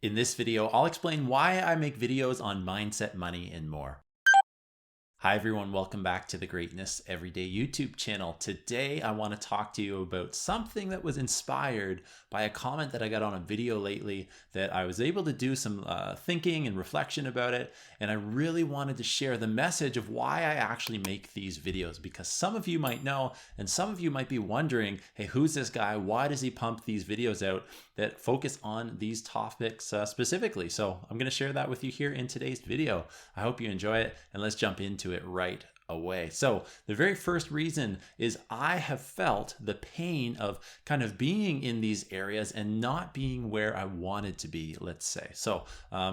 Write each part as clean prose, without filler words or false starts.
In this video, I'll explain why I make videos on mindset, money, and more. Hi everyone, welcome back to the Greatness Everyday YouTube channel. Today I want to talk to you about something that was inspired by a comment that I got on a video lately that I was able to do some thinking and reflection about it, and I really wanted to share the message of why I actually make these videos, because some of you might know and some of you might be wondering, hey, who's this guy? Why does he pump these videos out that focus on these topics specifically? So I'm going to share that with you here in today's video. I hope you enjoy it, and let's jump into it right away. So the very first reason is I have felt the pain of kind of being in these areas and not being where I wanted to be, let's say. So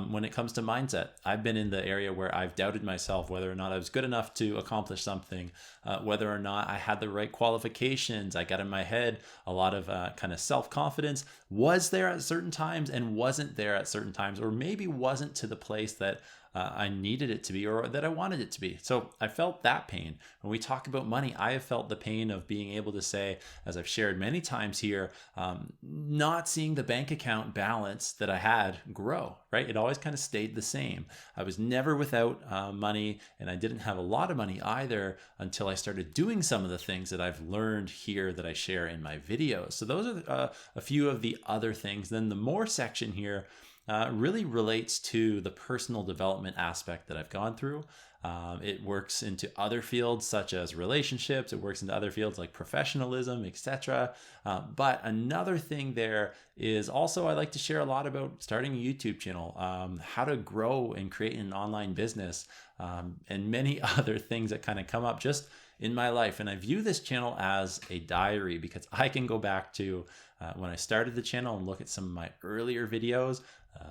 when it comes to mindset, I've been in the area where I've doubted myself, whether or not I was good enough to accomplish something, whether or not I had the right qualifications. I got in my head a lot of kind of self-confidence was there at certain times and wasn't there at certain times, or maybe wasn't to the place that I needed it to be or that I wanted it to be. So I felt that pain. When we talk about money, I have felt the pain of being able to say, as I've shared many times here, not seeing the bank account balance that I had grow, right? It always kind of stayed the same. I was never without money, and I didn't have a lot of money either until I started doing some of the things that I've learned here that I share in my videos. So those are a few of the other things. Then the more section here really relates to the personal development aspect that I've gone through. It works into other fields such as relationships. It works into other fields like professionalism, etc. But another thing there is also I like to share a lot about starting a YouTube channel, how to grow and create an online business, and many other things that kind of come up just in my life. And I view this channel as a diary because I can go back to when I started the channel and look at some of my earlier videos,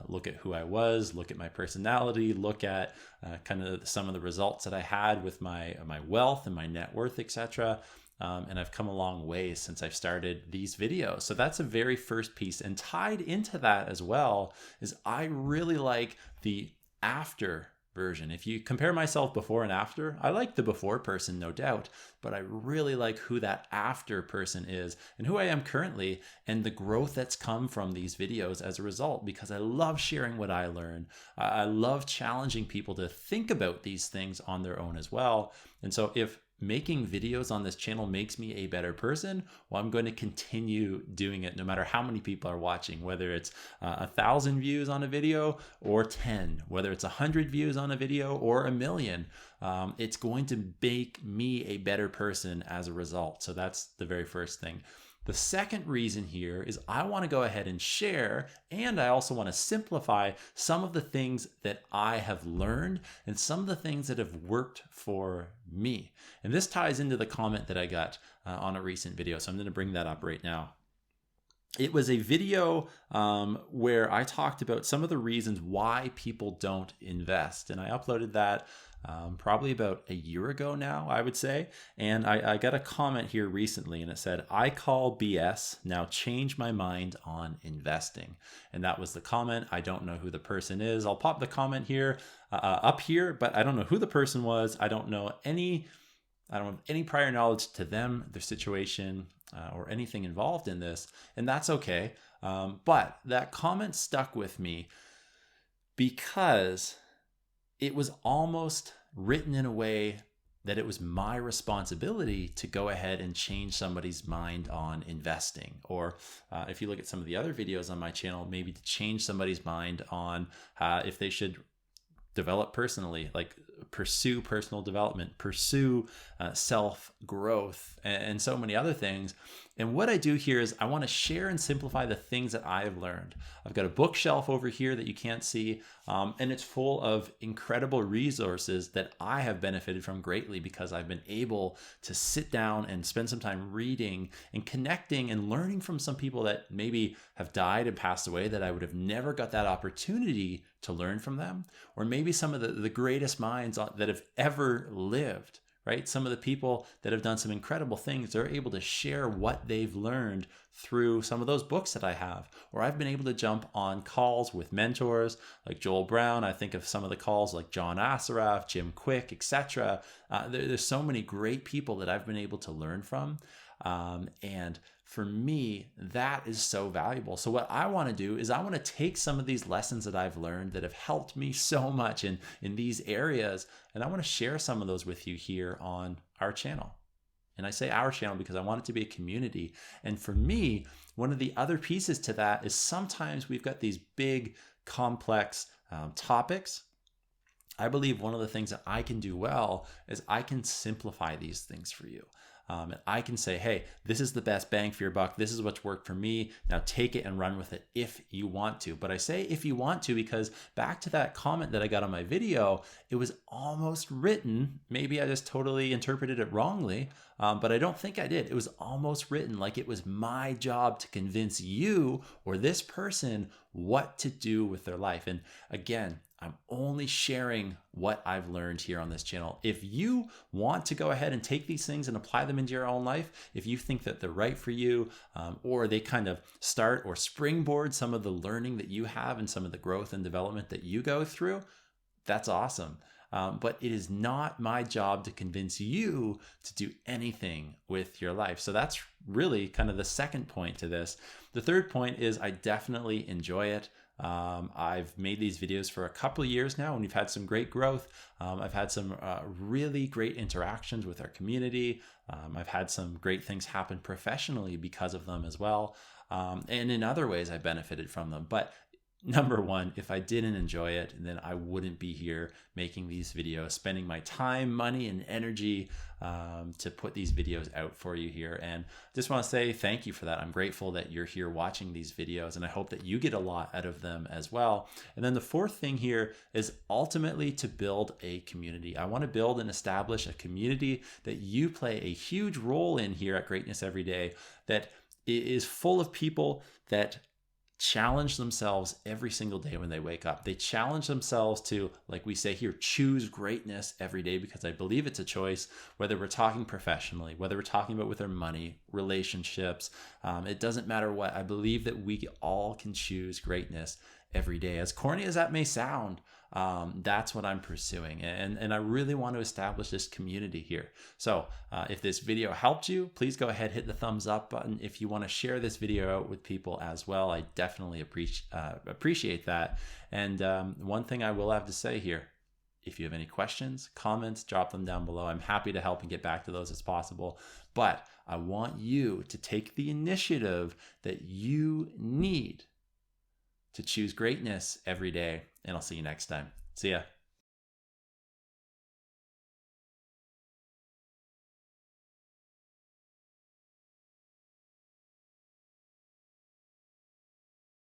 look at who I was, look at my personality, look at kind of some of the results that I had with my wealth and my net worth, etc. And I've come a long way since I've started these videos. So that's a very first piece. And tied into that as well is I really like the after version. If you compare myself before and after, I like the before person, no doubt, but I really like who that after person is and who I am currently and the growth that's come from these videos as a result, because I love sharing what I learn. I love challenging people to think about these things on their own as well. And so if making videos on this channel makes me a better person, well, I'm going to continue doing it no matter how many people are watching, whether it's 1,000 views on a video or 10, whether it's 100 views on a video or 1,000,000. It's going to make me a better person as a result. So that's the very first thing. The second reason here is I want to go ahead and share, and I also want to simplify some of the things that I have learned and some of the things that have worked for me. And this ties into the comment that I got on a recent video. So I'm going to bring that up right now. It was a video where I talked about some of the reasons why people don't invest. And I uploaded that probably about a year ago now, I would say. And I got a comment here recently and it said, "I call BS, now change my mind on investing." And that was the comment. I don't know who the person is. I'll pop the comment here up here, but I don't know who the person was. I don't have any prior knowledge to them, their situation, or anything involved in this. And that's okay. But that comment stuck with me because it was almost written in a way that it was my responsibility to go ahead and change somebody's mind on investing. Or if you look at some of the other videos on my channel, maybe to change somebody's mind on if they should develop personally, like pursue personal development, pursue self-growth, and so many other things. And what I do here is I want to share and simplify the things that I have learned. I've got a bookshelf over here that you can't see, and it's full of incredible resources that I have benefited from greatly because I've been able to sit down and spend some time reading and connecting and learning from some people that maybe have died and passed away that I would have never got that opportunity to learn from them, or maybe some of the greatest minds that have ever lived. Right? Some of the people that have done some incredible things, they're able to share what they've learned through some of those books that I have. Or I've been able to jump on calls with mentors like Joel Brown. I think of some of the calls like John Assaraf, Jim Quick, etc. There's so many great people that I've been able to learn from. And for me, that is so valuable. So what I want to do is I want to take some of these lessons that I've learned that have helped me so much in these areas, and I want to share some of those with you here on our channel. And I say our channel because I want it to be a community. And for me, one of the other pieces to that is sometimes we've got these big, complex topics. I believe one of the things that I can do well is I can simplify these things for you. And I can say, hey, this is the best bang for your buck. This is what's worked for me. Now take it and run with it if you want to. But I say if you want to because back to that comment that I got on my video, it was almost written. Maybe I just totally interpreted it wrongly, but I don't think I did. It was almost written like it was my job to convince you or this person what to do with their life. And again, I'm only sharing what I've learned here on this channel. If you want to go ahead and take these things and apply them into your own life, if you think that they're right for you, or they kind of start or springboard some of the learning that you have and some of the growth and development that you go through, that's awesome. But it is not my job to convince you to do anything with your life. So that's really kind of the second point to this. The third point is I definitely enjoy it. I've made these videos for a couple of years now and we've had some great growth. I've had some really great interactions with our community. I've had some great things happen professionally because of them as well. And in other ways I benefited from them. But number one, if I didn't enjoy it, then I wouldn't be here making these videos, spending my time, money, and energy to put these videos out for you here. And just want to say thank you for that. I'm grateful that you're here watching these videos, and I hope that you get a lot out of them as well. And then the fourth thing here is ultimately to build a community. I want to build and establish a community that you play a huge role in here at Greatness Every Day, that is full of people that challenge themselves every single day when they wake up. They challenge themselves to, like we say here, choose greatness every day, because I believe it's a choice, whether we're talking professionally, whether we're talking about with our money, relationships, it doesn't matter what. I believe that we all can choose greatness every day. As corny as that may sound, that's what I'm pursuing. And I really want to establish this community here. So if this video helped you, please go ahead, hit the thumbs up button. If you want to share this video out with people as well, I definitely appreciate that. And one thing I will have to say here, if you have any questions, comments, drop them down below. I'm happy to help and get back to those as possible. But I want you to take the initiative that you need to choose greatness every day. And I'll see you next time. See ya.